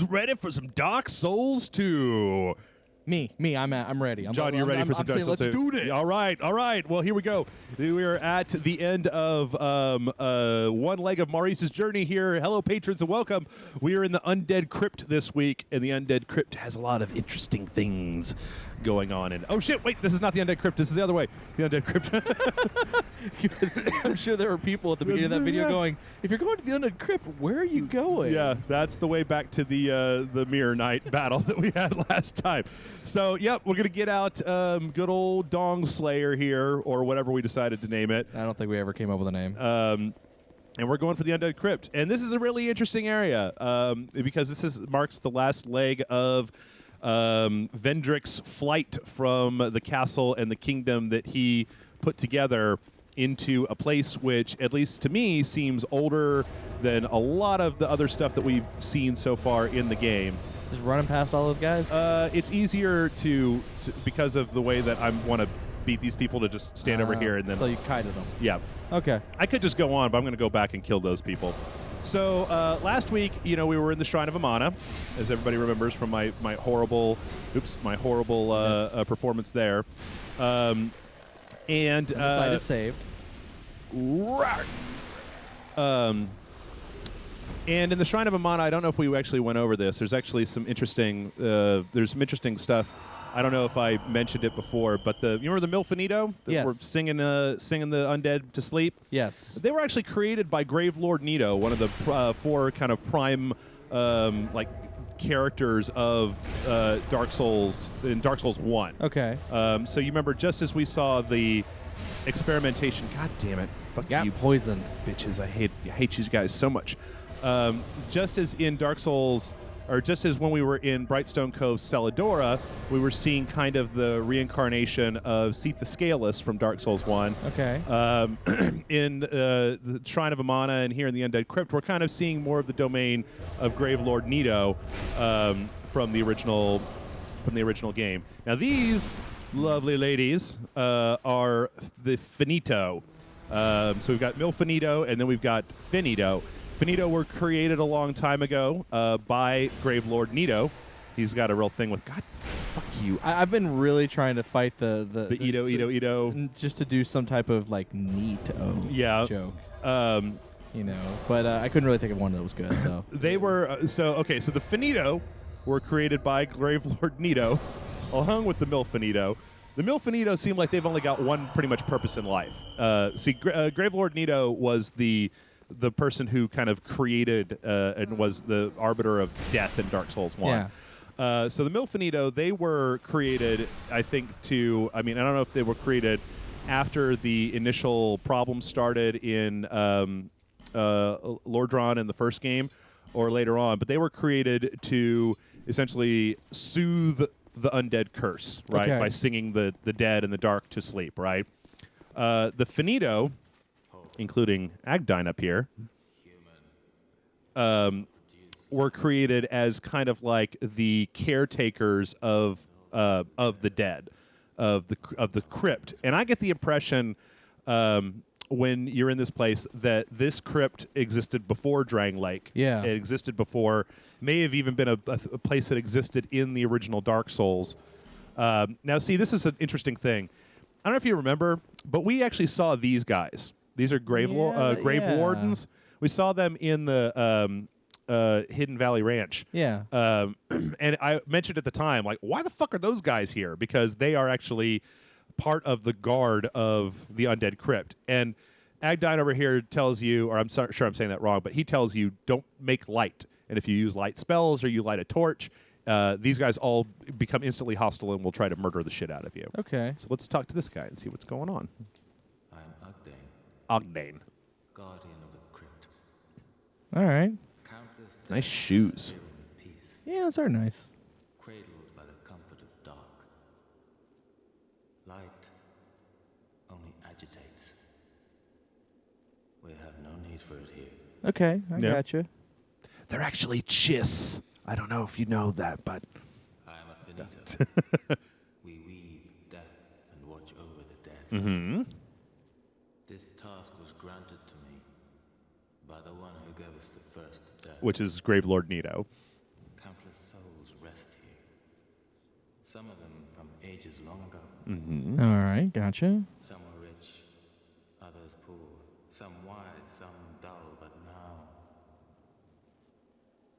ready for some Dark Souls 2? Me, I'm ready. John, you're ready for some Dark Souls 2? Let's do this. All right. Well, here we go. We are at the end of one leg of Maurice's journey here. Hello, patrons, and welcome. We are in the Undead Crypt this week, and the Undead Crypt has a lot of interesting things going on. And oh shit, wait, this is not the Undead Crypt. This is the other way. The Undead Crypt. I'm sure there were people at the beginning of that video going, "If you're going to the Undead Crypt, where are you going?" Yeah, that's the way back to the Mirror Knight battle that we had last time. So, yep, we're gonna get out good old Dong Slayer here, or whatever we decided to name it. I don't think we ever came up with a name. And we're going for the Undead Crypt. And this is a really interesting area because this marks the last leg of Vendrick's flight from the castle and the kingdom that he put together into a place which, at least to me, seems older than a lot of the other stuff that we've seen so far in the game. Just running past all those guys? It's easier to because of the way that I want to beat these people, to just stand over here and then... So you kited them. Yeah. Okay. I could just go on, but I'm going to go back and kill those people. So last week, we were in the Shrine of Amana, as everybody remembers from my horrible performance there. And the site is saved. And in the Shrine of Amana, I don't know if we actually went over this. There's actually some interesting stuff. I don't know if I mentioned it before, but you remember the Milfinito that yes. were singing the undead to sleep? Yes. They were actually created by Gravelord Nito, one of the four kind of prime characters of Dark Souls in Dark Souls 1. Okay. So you remember, just as we saw the experimentation. God damn it! Fuck you, poisoned bitches! I hate you guys so much. Just as in Dark Souls, or just as when we were in Brightstone Cove Celadora, we were seeing kind of the reincarnation of Seath the Scaleless from Dark Souls 1. Okay. In the Shrine of Amana and here in the Undead Crypt, we're kind of seeing more of the domain of Gravelord Nito from the original game. Now these lovely ladies are the Finito. So we've got Milfinito, and then we've got Finito. Finito were created a long time ago by Gravelord Nito. He's got a real thing with God. Fuck you. I've been really trying to fight the Ito. just to do some type of like neato joke. But I couldn't really think of one that was good. So they were so the Finito were created by Gravelord Nito, along with the Milfinito. The Milfinito seem like they've only got one pretty much purpose in life. Gravelord Nito was the person who kind of created and was the arbiter of death in Dark Souls 1. Yeah. So the Milfinito, they were created, I think, I don't know if they were created after the initial problems started in Lordran in the first game or later on, but they were created to essentially soothe the undead curse, right? Okay. By singing the dead and the dark to sleep, right? The Finito, including Agdine up here, were created as kind of like the caretakers of the dead, of the crypt. And I get the impression when you're in this place that this crypt existed before Drang Lake. Yeah. It existed before, may have even been a place that existed in the original Dark Souls. Now, see, this is an interesting thing. I don't know if you remember, but we actually saw these guys. These are grave wardens. We saw them in the Hidden Valley Ranch. Yeah. And I mentioned at the time, like, why the fuck are those guys here? Because they are actually part of the guard of the Undead Crypt. And Agdine over here tells you, or I'm sure I'm saying that wrong, but he tells you don't make light. And if you use light spells or you light a torch, these guys all become instantly hostile and will try to murder the shit out of you. Okay. So let's talk to this guy and see what's going on. I am Ogdane. guardian of the crypt. All right. Countless Nice shoes. live in peace, Yeah, those are nice. cradled by the comfort of dark. Light only agitates. We have no need for it here. Okay, I Yeah. gotcha. They're actually chiss. I don't know if you know that, but... I am a finito. We weave death and watch over the dead. Mm-hmm. This task was granted to me by the one who gave us the first death. Which is Gravelord Nito. Countless Some of them from ages long ago. Mm-hmm. All right, gotcha. Some were rich, others poor. Some wise, some dull, but now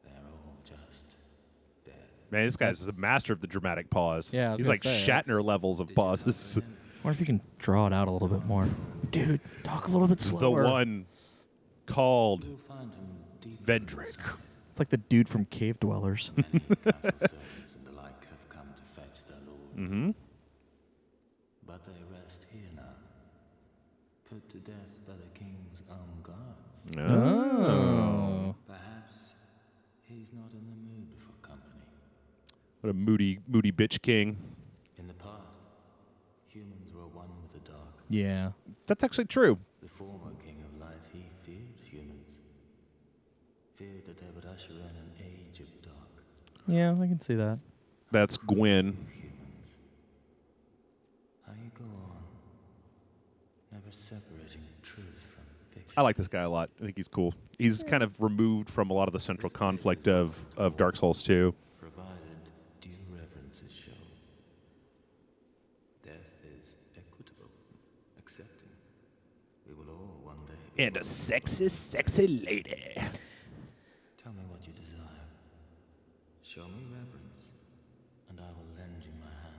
they're all just dead. Man, this guy's a master of the dramatic pause. Yeah, I was he's gonna like say, Shatner levels of pauses. I wonder if you can draw it out a little bit more. Dude, talk a little bit The slower. one called You'll find him deep Vendrick. It's like the dude from Cave Dwellers. Many castle servants and the like have come to fetch their lord. Mm-hmm. But they rest here now, put to death by the king's own guard. Oh. Perhaps he's not in the mood for company. What a moody bitch king. In the past, humans were one with the dark. Yeah. That's actually true. The former king of light, he feared humans. Feared that they would usher in an age of dark. Yeah, I can see that. That's Gwyn. Humans. How you go on, never separating truth from fiction. I like this guy a lot. I think he's cool. He's kind of removed from a lot of the central conflict of Dark Souls 2. Provided due reverence is shown. Death is equitable, accepting. We will all one day be And a one. sexy lady. Tell me what you desire. Show me reverence, and I will lend you my hand.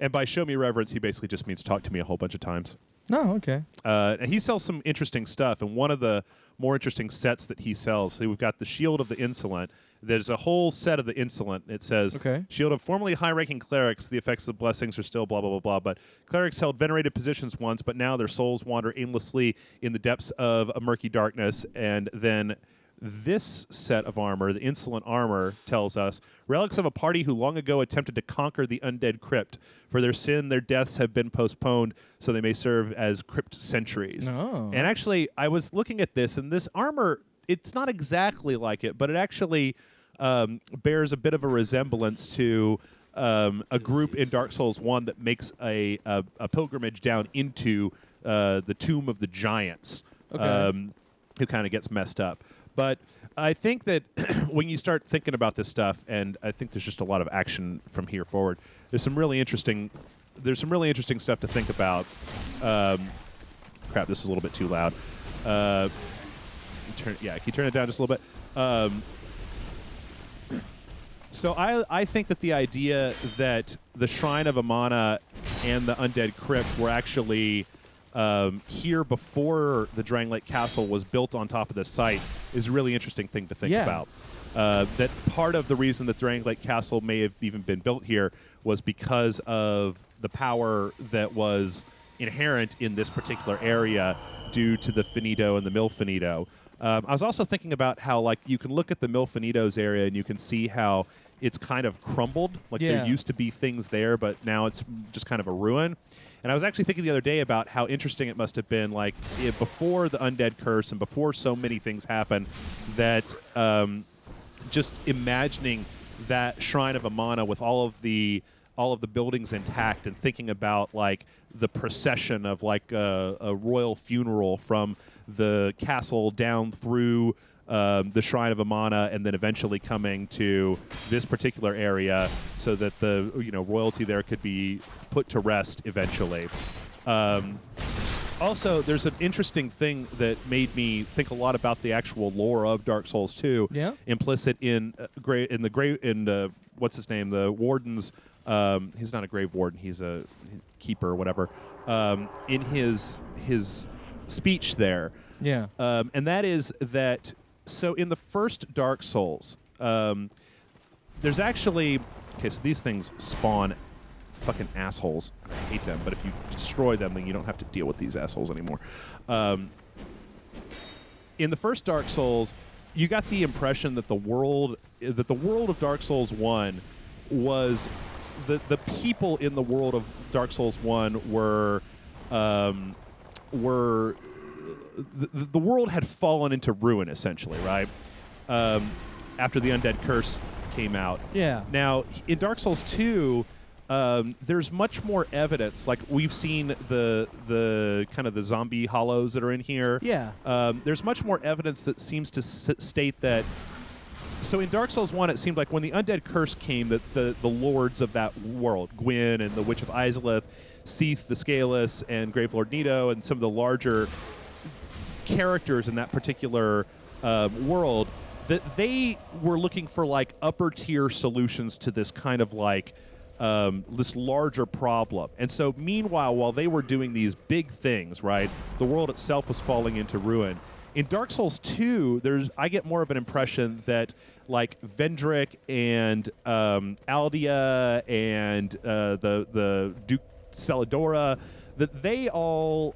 And by show me reverence, he basically just means talk to me a whole bunch of times. No, okay. And he sells some interesting stuff. And one of the more interesting sets that he sells, so we've got the Shield of the Insolent. There's a whole set of the Insolent. It says, Okay. Shield of formerly high-ranking clerics, the effects of the blessings are still blah, blah, blah, blah. But clerics held venerated positions once, but now their souls wander aimlessly in the depths of a murky darkness. And then this set of armor, the Insolent armor, tells us, relics of a party who long ago attempted to conquer the undead crypt. For their sin, their deaths have been postponed, so they may serve as crypt sentries. Oh. And actually, I was looking at this, and this armor, it's not exactly like it, but it actually bears a bit of a resemblance to a group in Dark Souls 1 that makes a pilgrimage down into the Tomb of the Giants, Okay. who kind of gets messed up. But I think that when you start thinking about this stuff, and I think there's just a lot of action from here forward, there's some really interesting stuff to think about. Crap, this is a little bit too loud. Can you turn it down just a little bit? So I think that the idea that the Shrine of Amana and the Undead Crypt were actually here before the Drang Lake Castle was built on top of this site is a really interesting thing to think Yeah. about. That part of the reason that Drang Lake Castle may have even been built here was because of the power that was inherent in this particular area due to the Finito and the Milfinito. I was also thinking about how, like, you can look at the Milfinitos area and you can see how it's kind of crumbled. Like, Yeah. there used to be things there, but now it's just kind of a ruin. And I was actually thinking the other day about how interesting it must have been, like, before the Undead Curse and before so many things happened, that just imagining that Shrine of Amana with all of the buildings intact and thinking about, like, the procession of, like, a royal funeral from the castle down through the Shrine of Amana and then eventually coming to this particular area so that the royalty there could be put to rest eventually. Also, there's an interesting thing that made me think a lot about the actual lore of Dark Souls 2. Yeah. Implicit in what's his name? The warden's. He's not a grave warden. He's a keeper or whatever. In his speech there. Yeah. And that is that. So in the first Dark Souls, there's actually so these things spawn fucking assholes. I hate them, but if you destroy them, then you don't have to deal with these assholes anymore. In the first Dark Souls, you got the impression that the world of Dark Souls 1 was the people in the world of Dark Souls 1 were the world had fallen into ruin, essentially, right? After the Undead Curse came out. Yeah. Now, in Dark Souls 2, there's much more evidence. Like, we've seen the kind of the zombie hollows that are in here. Yeah. There's much more evidence that seems to state that So in Dark Souls 1, it seemed like when the undead curse came, that the lords of that world, Gwyn and the Witch of Izalith, Seath the Scaleless, and Gravelord Nito, and some of the larger characters in that particular world, that they were looking for like upper tier solutions to this kind of like this larger problem. And so meanwhile, while they were doing these big things, right, the world itself was falling into ruin. In Dark Souls 2, I get more of an impression that like Vendrick and Aldia and the Duke Celadora, that they all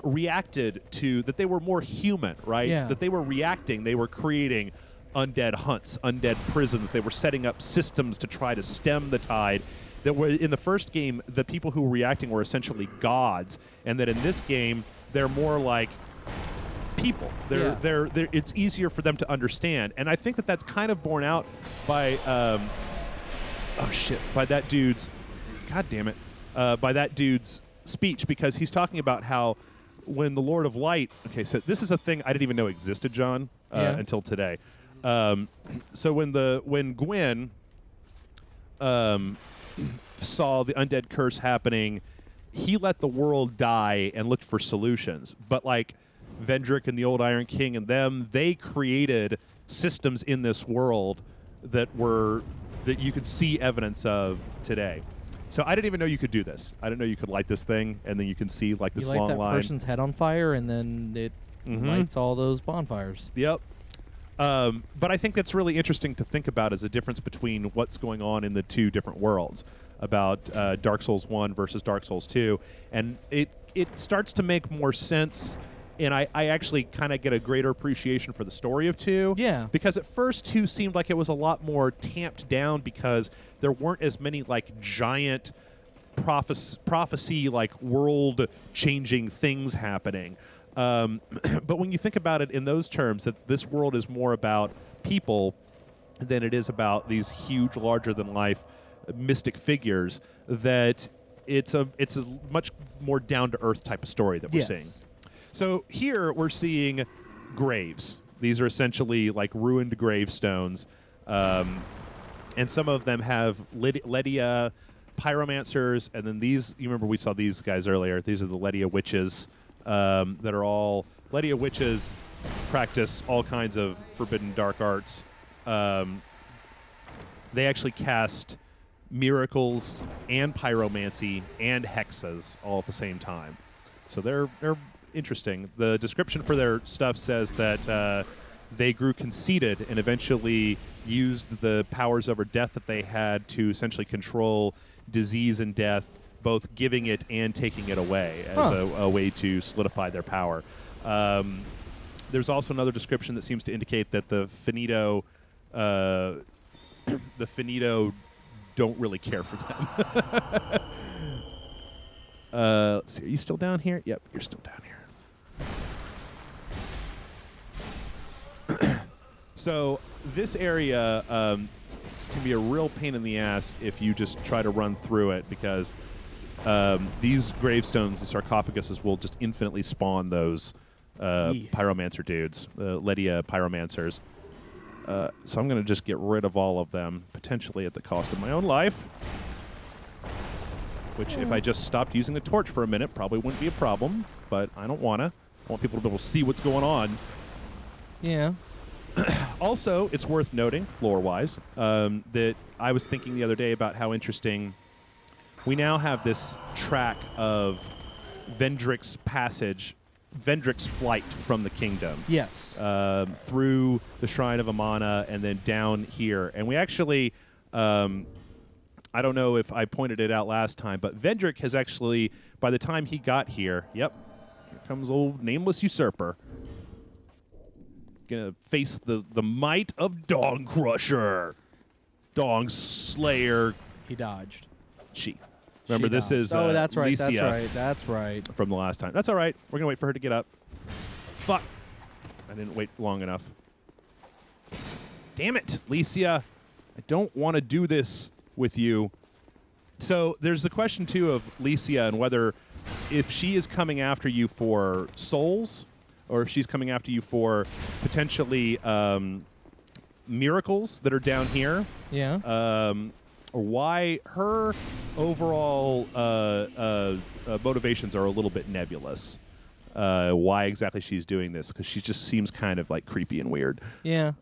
reacted to, that they were more human, right? Yeah. That they were reacting, they were creating undead hunts, undead prisons, they were setting up systems to try to stem the tide. That were in the first game, the people who were reacting were essentially gods, and that in this game, they're more like people. It's easier for them to understand, and I think that that's kind of borne out by by that dude's, god damn it, by that dude's speech, because he's talking about how when the Lord of Light, okay, so this is a thing I didn't even know existed, John, until today. So when Gwyn saw the undead curse happening, he let the world die and looked for solutions, but like Vendrick and the Old Iron King and them, they created systems in this world that you could see evidence of today. So I didn't even know you could do this. I didn't know you could light this thing, and then you can see like this long line. You light that person's head on fire, and then it lights all those bonfires. Yep. But I think that's really interesting to think about as a difference between what's going on in the two different worlds, about Dark Souls 1 versus Dark Souls 2. And it starts to make more sense, and I actually kind of get a greater appreciation for the story of 2. Yeah. Because at first 2 seemed like it was a lot more tamped down because there weren't as many like giant prophecy like world-changing things happening. But when you think about it in those terms, that this world is more about people than it is about these huge, larger-than-life mystic figures, that it's a much more down-to-earth type of story that we're seeing. So here we're seeing graves. These are essentially like ruined gravestones, and some of them have Ledia pyromancers, and then these, you remember we saw these guys earlier, these are the Ledia witches, that are all, Ledia witches practice all kinds of forbidden dark arts. They actually cast miracles and pyromancy and hexas all at the same time. So they're interesting. The description for their stuff says that they grew conceited and eventually used the powers over death that they had to essentially control disease and death, both giving it and taking it away as a way to solidify their power. There's also another description that seems to indicate that the Finito don't really care for them. Let's see. Are you still down here? Yep, you're still down here. So this area can be a real pain in the ass if you just try to run through it, because these gravestones, the sarcophaguses, will just infinitely spawn those pyromancer dudes, Ledia pyromancers. So I'm going to just get rid of all of them, potentially at the cost of my own life. Which, if I just stopped using the torch for a minute, probably wouldn't be a problem. But I don't want to. I want people to be able to see what's going on. Yeah. Also, it's worth noting, lore-wise, that I was thinking the other day about how interesting we now have this track of Vendrick's passage, Vendrick's flight from the kingdom. Yes. Through the Shrine of Amana and then down here. And we actually, I don't know if I pointed it out last time, but Vendrick has actually, by the time he got here, yep, here comes old nameless usurper. Gonna face the might of Dong Crusher. Dong Slayer. He dodged. Remember, this is oh, that's right. Licia That's right. from the last time. That's all right. We're going to wait for her to get up. Fuck. I didn't wait long enough. Damn it, Licia. I don't want to do this with you. So there's the question, too, of Licia and whether if she is coming after you for souls or if she's coming after you for potentially miracles that are down here. Yeah. Or why her overall motivations are a little bit nebulous. Why exactly she's doing this, because she just seems kind of like creepy and weird. Yeah.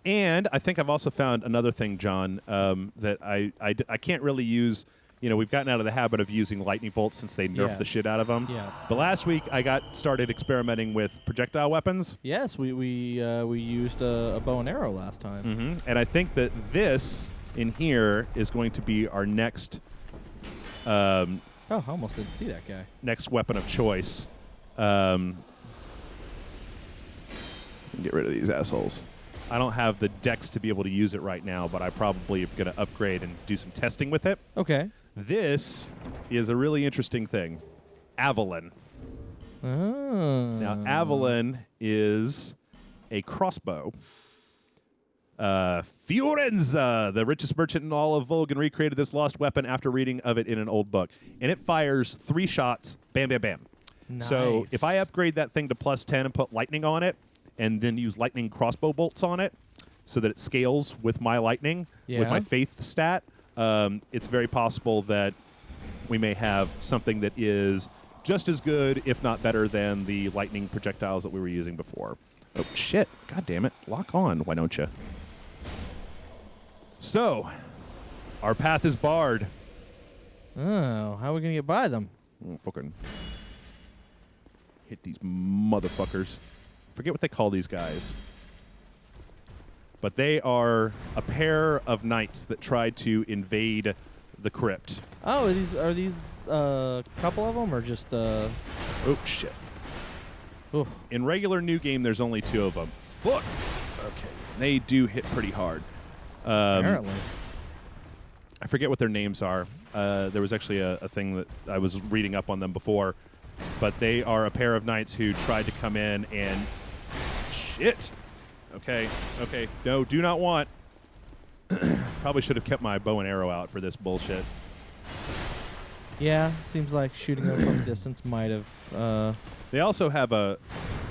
And I think I've also found another thing, John, that I can't really use. You know, we've gotten out of the habit of using lightning bolts since they nerfed the shit out of them. Yes. But last week I got started experimenting with projectile weapons. Yes, we used a bow and arrow last time. Mm-hmm. And I think that this in here is going to be our next. I almost didn't see that guy. Next weapon of choice. Get rid of these assholes. I don't have the dex to be able to use it right now, but I probably am going to upgrade and do some testing with it. Okay. This is a really interesting thing. Avalon. Oh. Now, Avalon is a crossbow. Fiorenza, the richest merchant in all of Volgan, recreated this lost weapon after reading of it in an old book. And it fires 3 shots, bam, bam, bam. Nice. So if I upgrade that thing to +10 and put lightning on it, and then use lightning crossbow bolts on it so that it scales with my lightning, with my faith stat, it's very possible that we may have something that is just as good, if not better, than the lightning projectiles that we were using before. Oh, shit. God damn it. Lock on, why don't you? So, our path is barred. Oh, how are we going to get by them? Fucking hit these motherfuckers. Forget what they call these guys. But they are a pair of knights that tried to invade the crypt. Oh, are these a couple of them or just Oh, shit. Oof. In regular new game, there's only 2 of them. Fuck! Okay. They do hit pretty hard. Apparently. I forget what their names are. There was actually a thing that I was reading up on them before. But they are a pair of knights who tried to come in and... Shit! Okay. No, do not want. Probably should have kept my bow and arrow out for this bullshit. Yeah, seems like shooting them from a distance might have... They also have a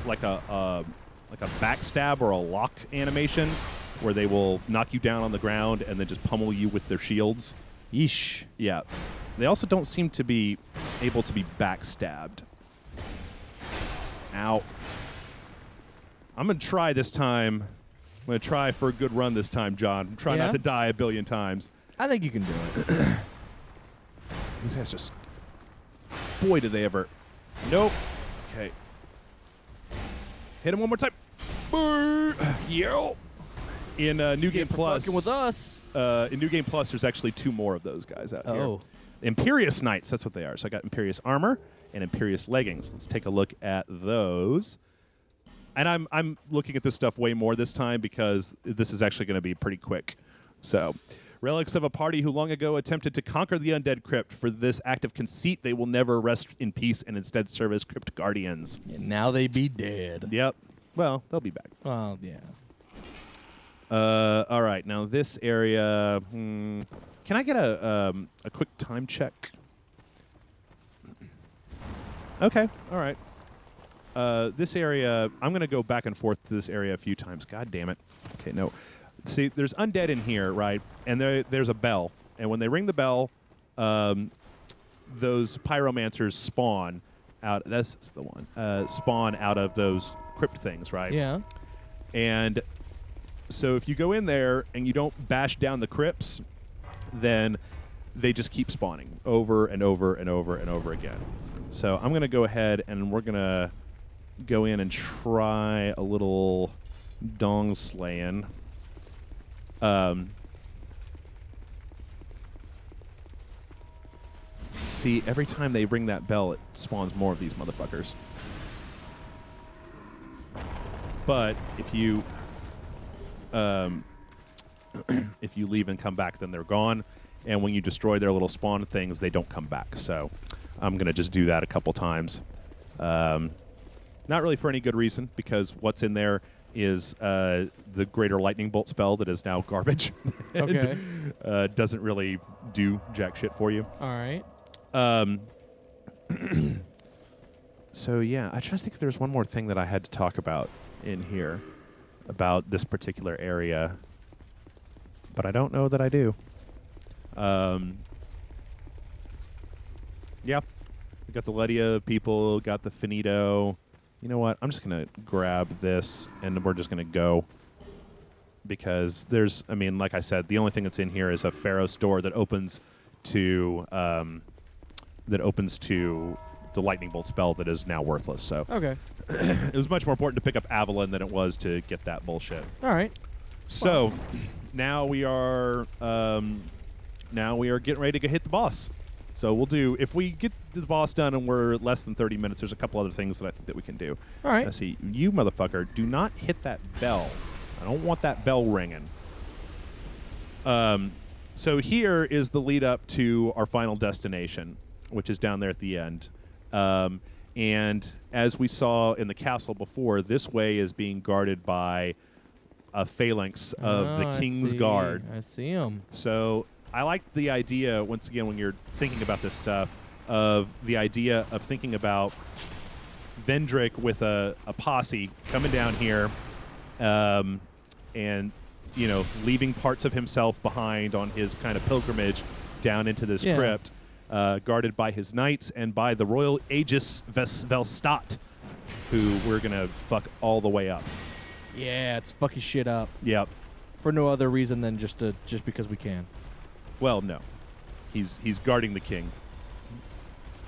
backstab or a lock animation where they will knock you down on the ground and then just pummel you with their shields. Yeesh. Yeah. They also don't seem to be able to be backstabbed. Ow. I'm going to try this time. I'm going to try for a good run this time, John. Try not to die a billion times. I think you can do it. These guys just... Boy, did they ever... Nope. Okay. Hit him one more time. Yo. In New Game Plus... Fucking with us. In New Game Plus, there's actually 2 more of those guys out here. Oh. Imperious Knights, that's what they are. So I got Imperious Armor and Imperious Leggings. Let's take a look at those. And I'm looking at this stuff way more this time because this is actually going to be pretty quick. So, relics of a party who long ago attempted to conquer the undead crypt. For this act of conceit, they will never rest in peace and instead serve as crypt guardians. And now they be dead. Yep. Well, they'll be back. Well, yeah. All right. Now this area. Can I get a quick time check? Okay. All right. This area, I'm going to go back and forth to this area a few times. God damn it. Okay, no. See, there's undead in here, right? And there's a bell. And when they ring the bell, those pyromancers spawn out. That's the one. Spawn out of those crypt things, right? Yeah. And so if you go in there and you don't bash down the crypts, then they just keep spawning over and over and over and over again. So I'm going to go ahead and we're going to go in and try a little dong slaying. See, every time they ring that bell, it spawns more of these motherfuckers. But if you if you leave and come back, then they're gone. And when you destroy their little spawn things, they don't come back. So I'm going to just do that a couple times. Not really for any good reason, because what's in there is the greater lightning bolt spell that is now garbage. Okay. Doesn't really do jack shit for you. All right. So, yeah, I'm trying to think if there's one more thing that I had to talk about. in here about this particular area, but I don't know that I do. Yeah, we got the Ledia people, got the Finito. You know what? I'm just going to grab this, and we're just going to go. Because there's, I mean, like I said, the only thing that's in here is a Pharos door that opens to the lightning bolt spell that is now worthless. So Okay. it was much more important to pick up Avalon than it was to get that bullshit. All right. So now we are getting ready to hit the boss. So we'll do, if we get the boss done and we're less than 30 minutes, there's a couple other things that I think that we can do. All right. Let's see. You motherfucker, do not hit that bell. I don't want that bell ringing. So here is the lead up to our final destination, which is down there at the end. And as we saw in the castle before, this way is being guarded by a phalanx of the King's Guard. I see them. So I like the idea, once again, when you're thinking about this stuff, of the idea of thinking about Vendrick with a posse coming down here and, you know, leaving parts of himself behind on his kind of pilgrimage down into this crypt, guarded by his knights and by the Royal Aegis Velstat, who we're going to fuck all the way up. Yeah, it's fucking shit up. Yep. For no other reason than just because we can. Well, no. He's guarding the king.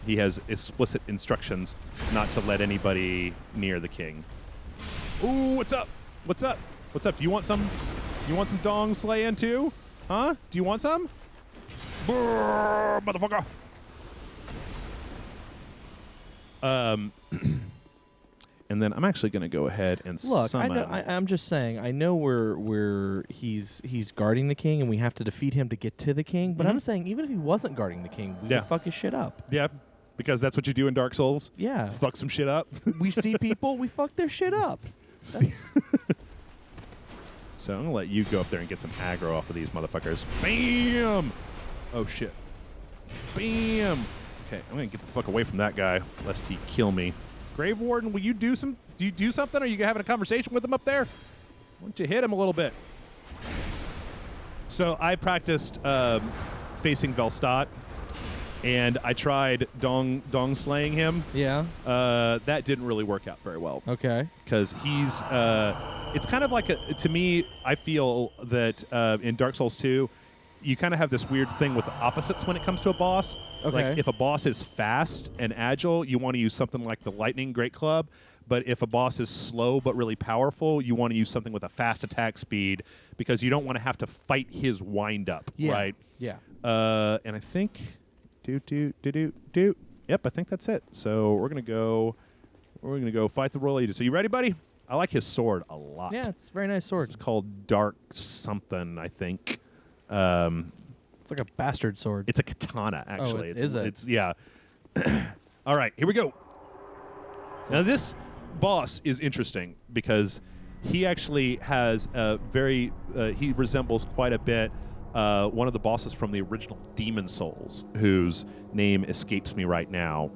He has explicit instructions not to let anybody near the king. Ooh, what's up? What's up? What's up? Do you want some? You want some dong slaying too? Huh? Do you want some? Brrr, motherfucker. And then I'm actually going to go ahead and summon. Look, I'm just saying. I know he's guarding the king, and we have to defeat him to get to the king. But I'm saying, even if he wasn't guarding the king, we would fuck his shit up. Yeah, because that's what you do in Dark Souls. Yeah, fuck some shit up. We see people, we fuck their shit up. So I'm gonna let you go up there and get some aggro off of these motherfuckers. Bam! Oh shit. Bam! Okay, I'm gonna get the fuck away from that guy, lest he kill me. Grave Warden, will you do some? Do you do something? Are you having a conversation with him up there? Why don't you hit him a little bit? So I practiced facing Velstat, and I tried dong slaying him. Yeah. That didn't really work out very well. Okay. Because he's, it's kind of like to me, I feel that in Dark Souls 2, you kind of have this weird thing with opposites when it comes to a boss. Okay. Like if a boss is fast and agile, you want to use something like the Lightning Great Club. But if a boss is slow but really powerful, you want to use something with a fast attack speed because you don't want to have to fight his wind-up, right? Yeah. And I think, Yep, I think that's it. So we're gonna go fight the Royal Aegis. So you ready, buddy? I like his sword a lot. Yeah, it's a very nice sword. It's called Dark something, I think. It's like a bastard sword. It's a katana, actually. Is it? It's yeah. All right, here we go. Now this boss is interesting because he actually has a very he resembles quite a bit one of the bosses from the original Demon Souls, whose name escapes me right now,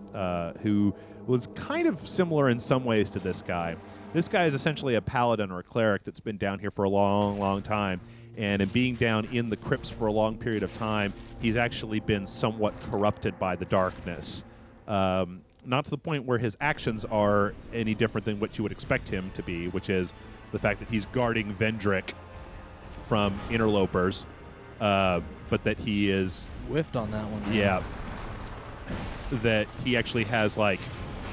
who was kind of similar in some ways to this guy. This guy is essentially a paladin or a cleric that's been down here for a long, long time. And in being down in the crypts for a long period of time, he's actually been somewhat corrupted by the darkness. Not to the point where his actions are any different than what you would expect him to be, which is the fact that he's guarding Vendrick from interlopers, but that he is... Whiffed on that one. Yeah. That he actually has, like...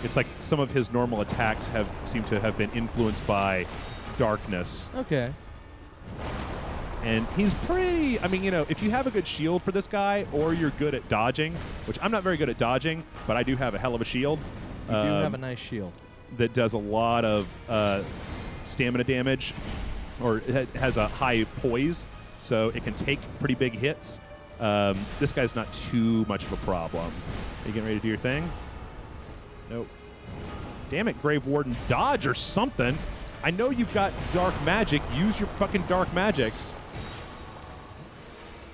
It's like some of his normal attacks seem to have been influenced by darkness. Okay. And he's pretty... I mean, you know, if you have a good shield for this guy, or you're good at dodging, which I'm not very good at dodging, but I do have a hell of a shield. You do have a nice shield. That does a lot of stamina damage, or it has a high poise, so it can take pretty big hits. This guy's not too much of a problem. Are you getting ready to do your thing? Nope. Damn it, Grave Warden. Dodge or something. I know you've got dark magic. Use your fucking dark magics.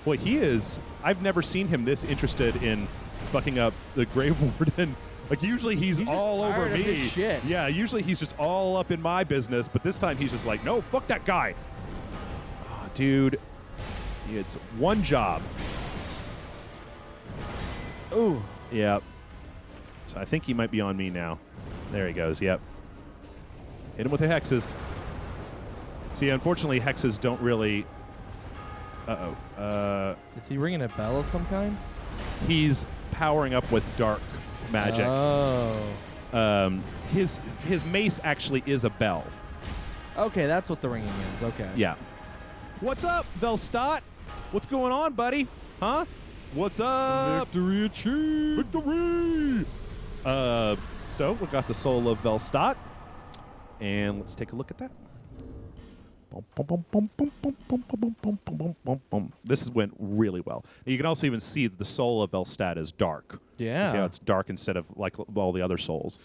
Boy, he is... I've never seen him this interested in fucking up the Grave Warden Like, usually he's just all over tired of me. his shit. Yeah, usually he's just all up in my business, but this time he's just like, no, fuck that guy. Oh, dude, it's one job. Ooh. Yep. So I think he might be on me now. There he goes, yep. Hit him with the hexes. See, unfortunately, hexes don't really... Is he ringing a bell of some kind? He's powering up with dark magic. Oh. His mace actually is a bell. Okay, that's what the ringing is. Okay. Yeah. What's up, Velstadt? What's going on, buddy? Huh? What's up? Victory achieved. Victory! So we got the soul of Velstadt, and let's take a look at that. This went really well. You can also even see that the soul of Velstadt is dark. Yeah. You see how it's dark instead of like all the other souls.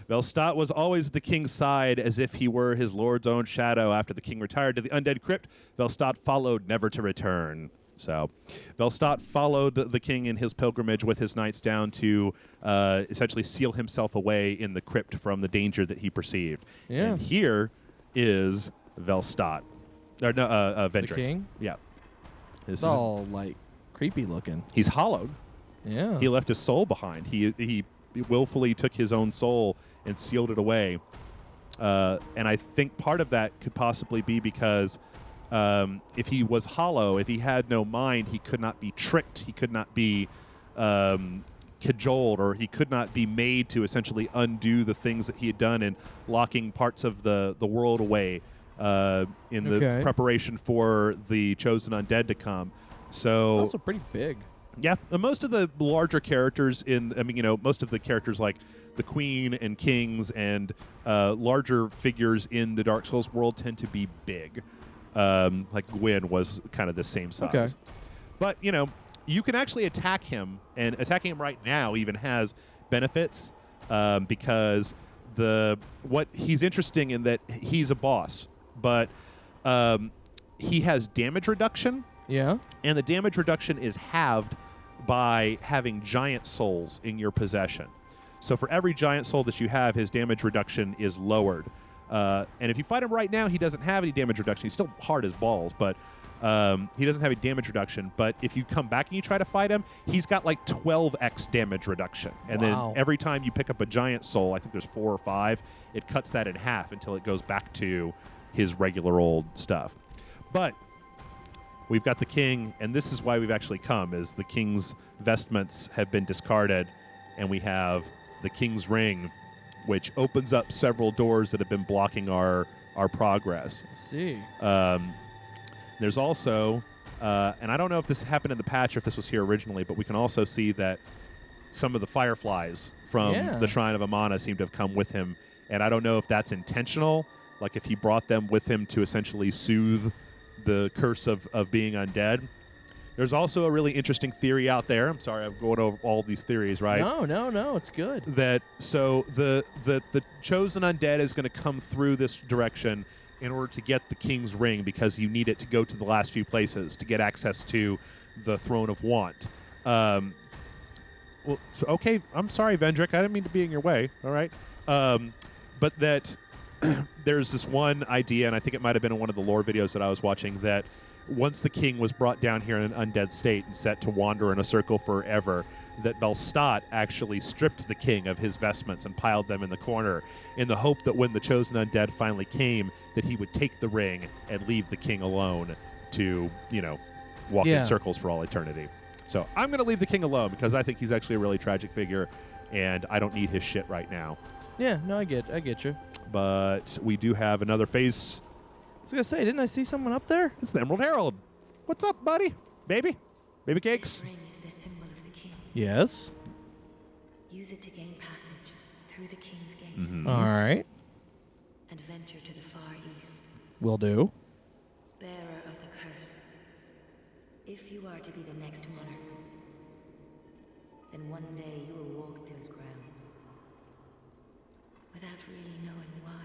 Velstadt was always at the king's side as if he were his lord's own shadow. After the king retired to the undead crypt, Velstadt followed, never to return. So Velstadt followed the king in his pilgrimage with his knights down to essentially seal himself away in the crypt from the danger that he perceived. Yeah. And here is Velstadt. Or no, Vendrick. The king? Yeah. It's all, like, creepy looking. He's hollowed. Yeah. He left his soul behind. He willfully took his own soul and sealed it away. And I think part of that could possibly be because if he was hollow, if he had no mind, he could not be tricked. He could not be cajoled, or he could not be made to essentially undo the things that he had done in locking parts of the world away in the preparation for the chosen undead to come. So also pretty big. Yeah, and most of the larger characters most of the characters like the Queen and Kings and larger figures in the Dark Souls world tend to be big. Like Gwyn was kind of the same size. Okay. But, you can actually attack him, and attacking him right now even has benefits because he's interesting in that he's a boss, but he has damage reduction. Yeah. And the damage reduction is halved by having giant souls in your possession. So for every giant soul that you have, his damage reduction is lowered. And if you fight him right now, he doesn't have any damage reduction. He's still hard as balls, but he doesn't have any damage reduction. But if you come back and you try to fight him, he's got like 12x damage reduction. And then every time you pick up a giant soul, I think there's 4 or 5, it cuts that in half until it goes back to his regular old stuff. But we've got the king, and this is why we've actually come, is the king's vestments have been discarded, and we have the king's ring, which opens up several doors that have been blocking our progress. I see. There's also, and I don't know if this happened in the patch or if this was here originally, but we can also see that some of the fireflies from the Shrine of Amana seem to have come with him, and I don't know if that's intentional, like if he brought them with him to essentially soothe the curse of being undead. There's also a really interesting theory out there. I'm sorry, I'm going over all these theories, right? No, it's good. That so the chosen undead is going to come through this direction in order to get the king's ring, because you need it to go to the last few places to get access to the throne of want. Okay, I'm sorry, Vendrick. I didn't mean to be in your way. All right, but that there's this one idea, and I think it might have been in one of the lore videos that I was watching, that once the king was brought down here in an undead state and set to wander in a circle forever, that Velstadt actually stripped the king of his vestments and piled them in the corner in the hope that when the chosen undead finally came, that he would take the ring and leave the king alone to, walk in circles for all eternity. So I'm going to leave the king alone because I think he's actually a really tragic figure, and I don't need his shit right now. Yeah, no, I get you. But we do have another face. I was going to say, didn't I see someone up there? It's the Emerald Herald. What's up, buddy? Baby cakes? This ring is the symbol of the king. Yes. Use it to gain passage through the king's gate Mm-hmm. All right. and venture to the far east, Will do. bearer of the curse. If you are to be the next monarch, then one day you will walk those grounds without really knowing why.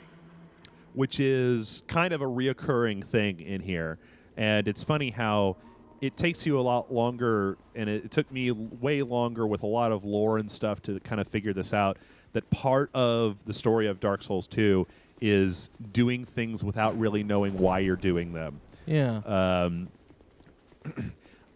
Which is kind of a reoccurring thing in here. And it's funny how it takes you a lot longer, and it took me way longer with a lot of lore and stuff to kind of figure this out, that part of the story of Dark Souls 2 is doing things without really knowing why you're doing them. Yeah.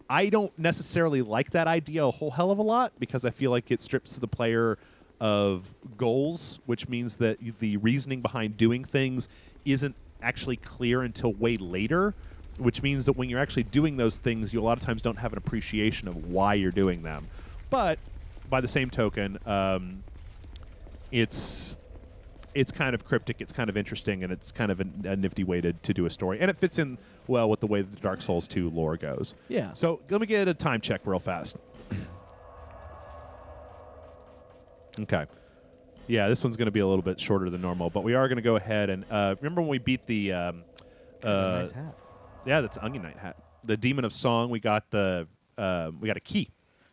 I don't necessarily like that idea a whole hell of a lot because I feel like it strips the player of goals, which means that the reasoning behind doing things isn't actually clear until way later, which means that when you're actually doing those things, you a lot of times don't have an appreciation of why you're doing them. But by the same token, it's kind of cryptic, it's kind of interesting, and it's kind of a nifty way to do a story. And it fits in well with the way that the Dark Souls 2 lore goes. Yeah. So let me get a time check real fast. Okay. Yeah, this one's going to be a little bit shorter than normal, but we are going to go ahead and remember when we beat the nice hat. Yeah, that's an Onion Knight hat. The Demon of Song, we got a key.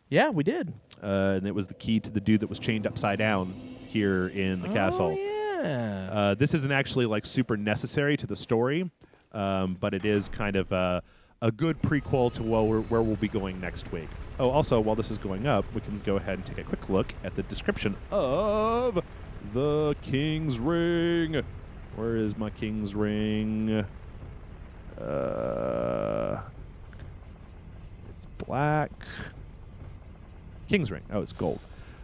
Yeah, we did. And it was the key to the dude that was chained upside down here in the castle. Yeah. This isn't actually like super necessary to the story, but it is kind of a good prequel to where we'll be going next week. Oh, also, while this is going up, we can go ahead and take a quick look at the description of the King's Ring. Where is my King's Ring? It's black. King's Ring. Oh, it's gold.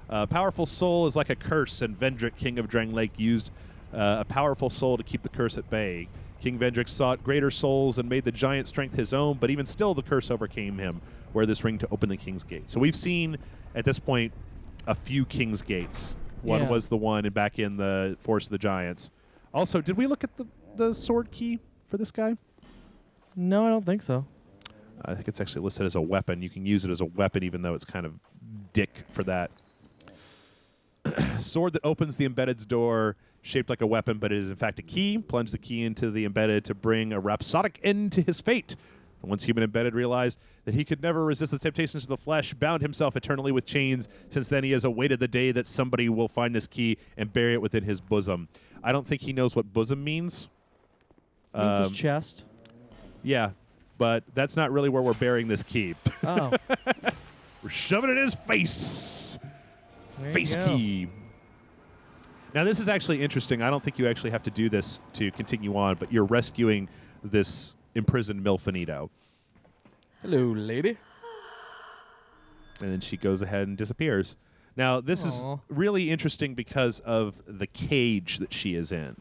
Powerful soul is like a curse, and Vendrick, king of Drang Lake, used a powerful soul to keep the curse at bay. King Vendrick sought greater souls and made the giant strength his own, but even still the curse overcame him. Wear this ring to open the King's Gate. So we've seen, at this point, a few King's Gates. One was the one back in the Forest of the Giants. Also, did we look at the sword key for this guy? No, I don't think so. I think it's actually listed as a weapon. You can use it as a weapon, even though it's kind of dick for that. Sword that opens the embedded's door, shaped like a weapon, but it is in fact a key. Plunge the key into the embedded to bring a rhapsodic end to his fate. The once human embedded realized that he could never resist the temptations of the flesh, bound himself eternally with chains. Since then, he has awaited the day that somebody will find this key and bury it within his bosom. I don't think he knows what bosom means. Means his chest. Yeah, but that's not really where we're burying this key. Oh. We're shoving it in his face. There Face you go. key. Now, this is actually interesting. I don't think you actually have to do this to continue on, but you're rescuing this imprisoned Milfinito. Hello, lady. And then she goes ahead and disappears. Now, this is really interesting because of the cage that she is in.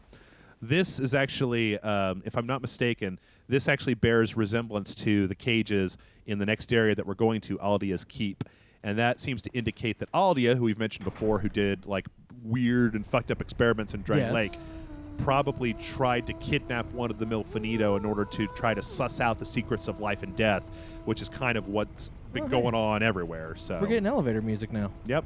This is actually, if I'm not mistaken, this actually bears resemblance to the cages in the next area that we're going to, Aldia's Keep. And that seems to indicate that Aldia, who we've mentioned before, who did like weird and fucked up experiments in Drang Lake, probably tried to kidnap one of the Milfinito in order to try to suss out the secrets of life and death, which is kind of what's been going on everywhere. So we're getting elevator music now. Yep.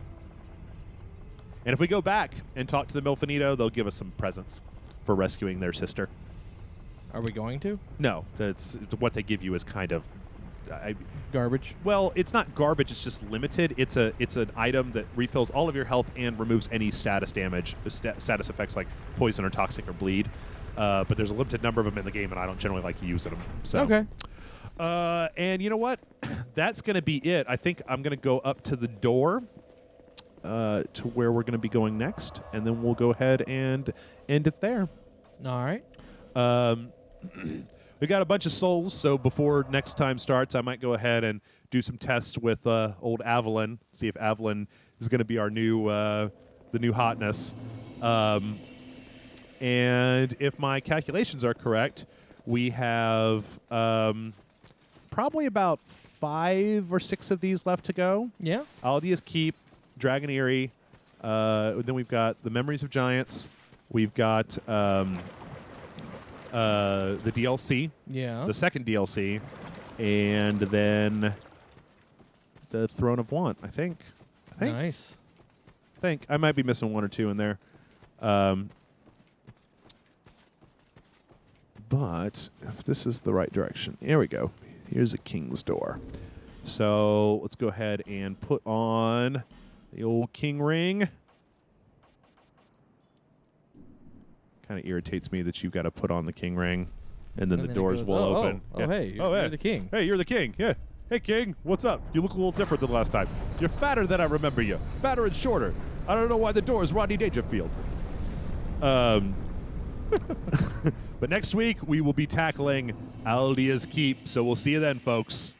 And if we go back and talk to the Milfinito, they'll give us some presents for rescuing their sister. Are we going to? No, that's what they give you is kind of garbage. Well, it's not garbage. It's just limited. It's an item that refills all of your health and removes any status damage, status effects like poison or toxic or bleed. But there's a limited number of them in the game, and I don't generally like using them. So. Okay. And you know what? That's going to be it. I think I'm going to go up to the door to where we're going to be going next, and then we'll go ahead and end it there. All right. We got a bunch of souls, so before next time starts, I might go ahead and do some tests with old Avalon, see if Avalon is going to be our new, the new hotness. And if my calculations are correct, we have probably about 5 or 6 of these left to go. Yeah. Aldia's Keep, Dragon Eyrie. Then we've got the Memories of Giants. We've got the DLC, the second DLC, and then the Throne of Want, I think. Nice. I think. I might be missing 1 or 2 in there. But if this is the right direction, here we go. Here's a King's Door. So let's go ahead and put on the old King Ring. Kind of irritates me that you've got to put on the King Ring, and then the doors will open. Oh, hey, you're the king. Hey, you're the king. Yeah. Hey, King, what's up? You look a little different than last time. You're fatter than I remember you. Fatter and shorter. I don't know why the door is Rodney Dangerfield. But next week, we will be tackling Aldia's Keep, so we'll see you then, folks.